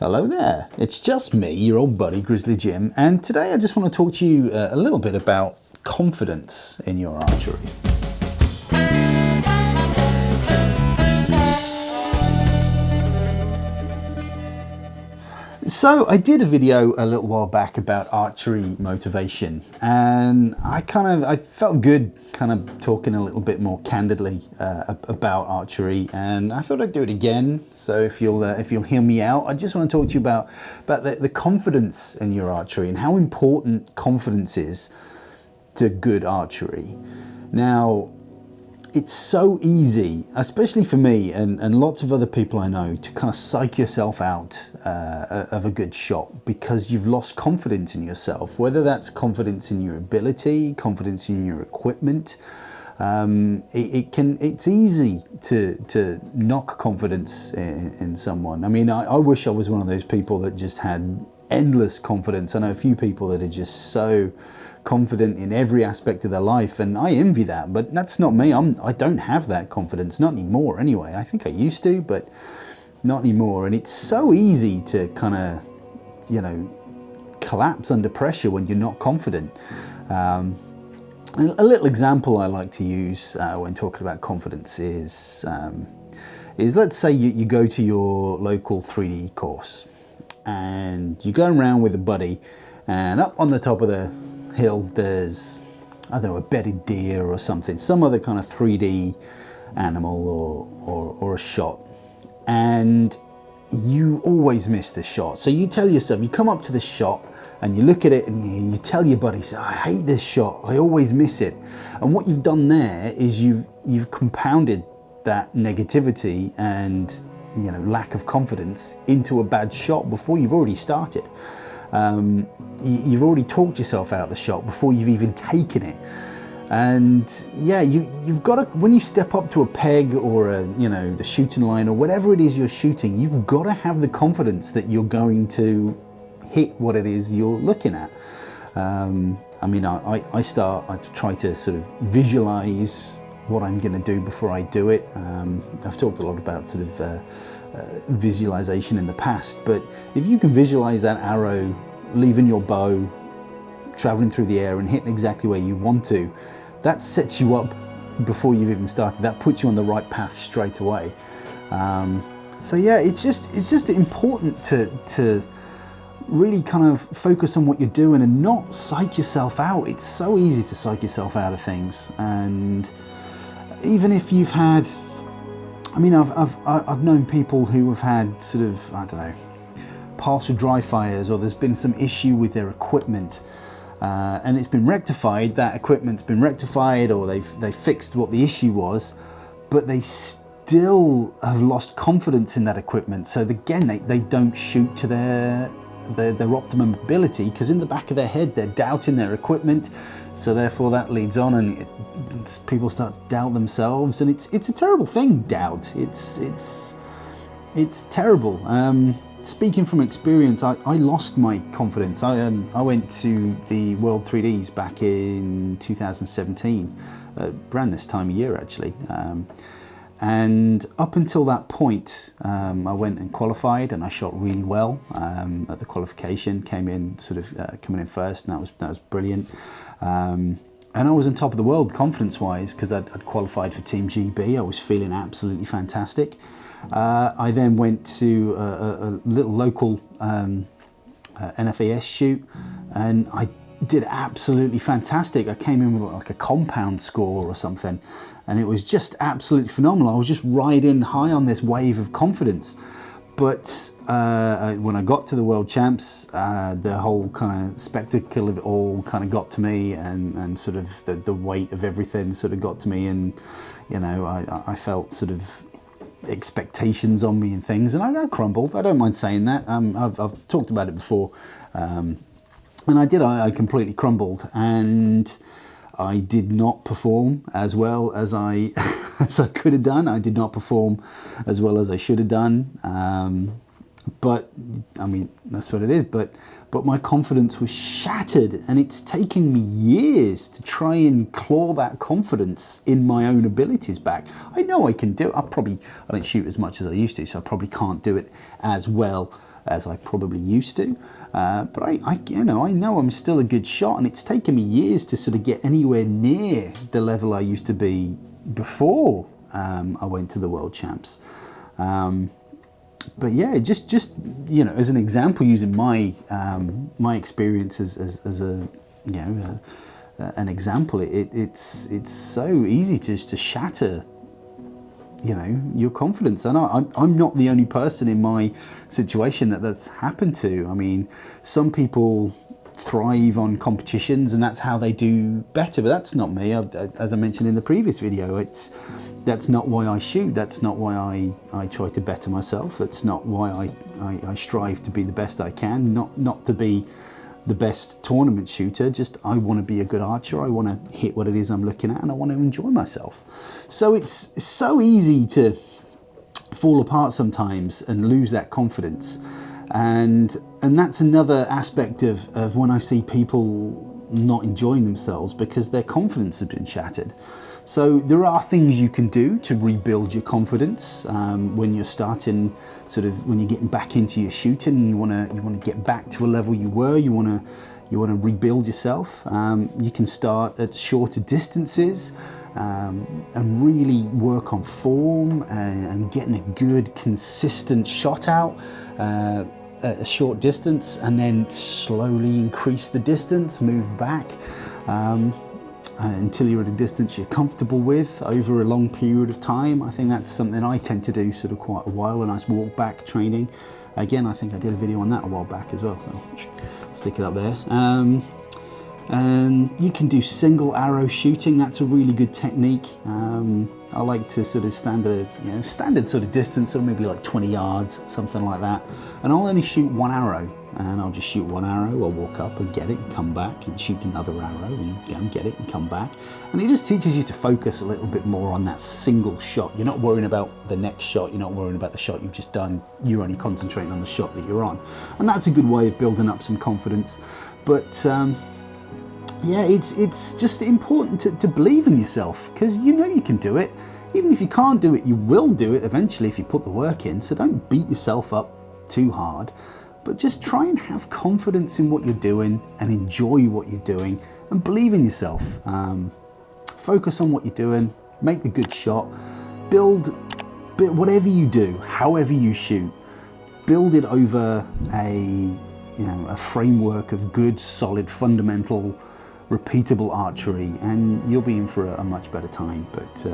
Hello there, it's just me, your old buddy Grizzly Jim, and today I just want to talk to you a little bit about confidence in your archery. So I did a video a little while back about archery motivation, and I felt good kind of talking a little bit more candidly about archery, and I thought I'd do it again. So if you'll hear me out, I just want to talk to you about the confidence in your archery and how important confidence is to good archery. Now, it's so easy, especially for me and lots of other people I know, to kind of psych yourself out of a good shot because you've lost confidence in yourself, whether that's confidence in your ability, confidence in your equipment. It's easy to knock confidence in someone. I mean, I wish I was one of those people that just had endless confidence. I know a few people that are just so confident in every aspect of their life, and I envy that, but that's not me. I don't have that confidence, not anymore anyway. I think I used to, but not anymore. And it's so easy to kind of, collapse under pressure when you're not confident. A little example I like to use when talking about confidence is let's say you go to your local 3D course and you're going around with a buddy, and up on the top of the hill there's, I don't know, a bedded deer or something, some other kind of 3D animal or a shot, and you always miss the shot. So you tell yourself, you come up to the shot and you look at it and you tell your buddy, say, I hate this shot, I always miss it. And what you've done there is you've compounded that negativity and lack of confidence into a bad shot before you've already started. You've already talked yourself out of the shot before you've even taken it. And yeah, you've got to, when you step up to a peg or the shooting line or whatever it is you're shooting, you've got to have the confidence that you're going to hit what it is you're looking at. I mean, I try to sort of visualize what I'm going to do before I do it. I've talked a lot about sort of visualization in the past, but if you can visualize that arrow leaving your bow, traveling through the air and hitting exactly where you want to, that sets you up before you've even started. That puts you on the right path straight away. So yeah, it's just important to really kind of focus on what you're doing and not psych yourself out. It's so easy to psych yourself out of things. And even if you've had, I mean, I've known people who have had sort of, I don't know, partial dry fires, or there's been some issue with their equipment, and it's been rectified. That equipment's been rectified, or they fixed what the issue was, but they still have lost confidence in that equipment. So again, they don't shoot to their optimum ability, because in the back of their head they're doubting their equipment. So therefore that leads on, and people start to doubt themselves, and it's a terrible thing. Doubt, it's terrible. Speaking from experience, I lost my confidence. I went to the World 3Ds back in 2017, around this time of year actually. And up until that point, I went and qualified, and I shot really well at the qualification. Came in sort of coming in first, and that was brilliant. And I was on top of the world confidence-wise because I'd qualified for Team GB. I was feeling absolutely fantastic. I then went to a little local NFAS shoot, and I did absolutely fantastic. I came in with like a compound score or something, and it was just absolutely phenomenal. I was just riding high on this wave of confidence. But when I got to the World Champs, the whole kind of spectacle of it all kind of got to me, and sort of the weight of everything sort of got to me, and I felt sort of expectations on me and things, and I crumbled. I don't mind saying that. I've talked about it before, and I completely crumbled, and I did not perform as well as I could have done. I did not perform as well as I should have done. But I mean, that's what it is. But my confidence was shattered, and it's taken me years to try and claw that confidence in my own abilities back. I know I can do it. I don't shoot as much as I used to, so I probably can't do it as well as I probably used to. But I know I'm still a good shot, and it's taken me years to sort of get anywhere near the level I used to be before I went to the World Champs. But yeah, just as an example, using my my experience as a an example, it's so easy to shatter your confidence. And I'm not the only person in my situation that's happened to. I mean, some people thrive on competitions and that's how they do better, but that's not me. As I mentioned in the previous video, that's not why I shoot. That's not why I try to better myself. That's not why I strive to be the best I can, not to be the best tournament shooter. Just I want to be a good archer. I want to hit what it is I'm looking at, and I want to enjoy myself. So it's so easy to fall apart sometimes and lose that confidence. And that's another aspect of when I see people not enjoying themselves because their confidence has been shattered. So there are things you can do to rebuild your confidence when you're starting, sort of when you're getting back into your shooting and you want to get back to a level you were. You want to rebuild yourself. You can start at shorter distances and really work on form and getting a good consistent shot out at a short distance, and then slowly increase the distance, move back until you're at a distance you're comfortable with over a long period of time. I think that's something I tend to do sort of quite a while, a nice walk back training. Again, I think I did a video on that a while back as well, so stick it up there. And you can do single arrow shooting. That's a really good technique. I like to sort of standard sort of distance, so maybe like 20 yards, something like that. And I'll only shoot one arrow, and I'll just shoot one arrow. I'll walk up and get it and come back and shoot another arrow and go and get it and come back. And it just teaches you to focus a little bit more on that single shot. You're not worrying about the next shot. You're not worrying about the shot you've just done. You're only concentrating on the shot that you're on. And that's a good way of building up some confidence. But yeah, it's just important to believe in yourself, because you know you can do it. Even if you can't do it, you will do it eventually if you put the work in. So don't beat yourself up too hard, but just try and have confidence in what you're doing and enjoy what you're doing and believe in yourself. Focus on what you're doing, make the good shot, build whatever you do, however you shoot, build it over a framework of good, solid, fundamental, repeatable archery, and you'll be in for a much better time. But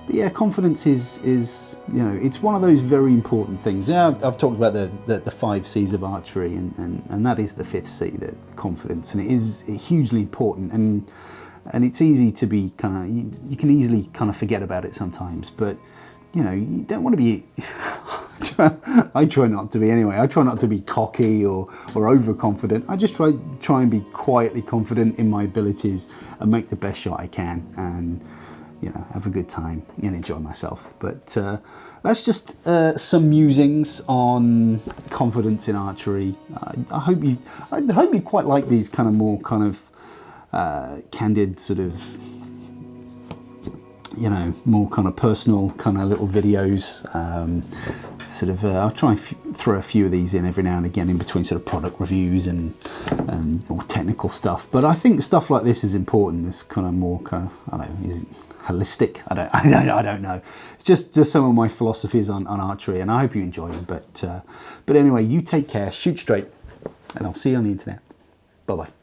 yeah, confidence is it's one of those very important things. Yeah, I've talked about the 5 C's of archery, and that is the 5th C, the confidence, and it is hugely important. And it's easy to be you can easily kind of forget about it sometimes. But you don't want to be. I try not to be anyway. I try not to be cocky or overconfident. I just try and be quietly confident in my abilities and make the best shot I can, and have a good time and enjoy myself. But that's just some musings on confidence in archery. I hope you quite like these kind of more candid sort of more kind of personal kind of little videos. I'll try and throw a few of these in every now and again in between sort of product reviews and more technical stuff. But I think stuff like this is important. This kind of more I don't know, is it holistic? I don't know. It's just some of my philosophies on archery, and I hope you enjoy them. But anyway, you take care, shoot straight, and I'll see you on the internet. Bye bye.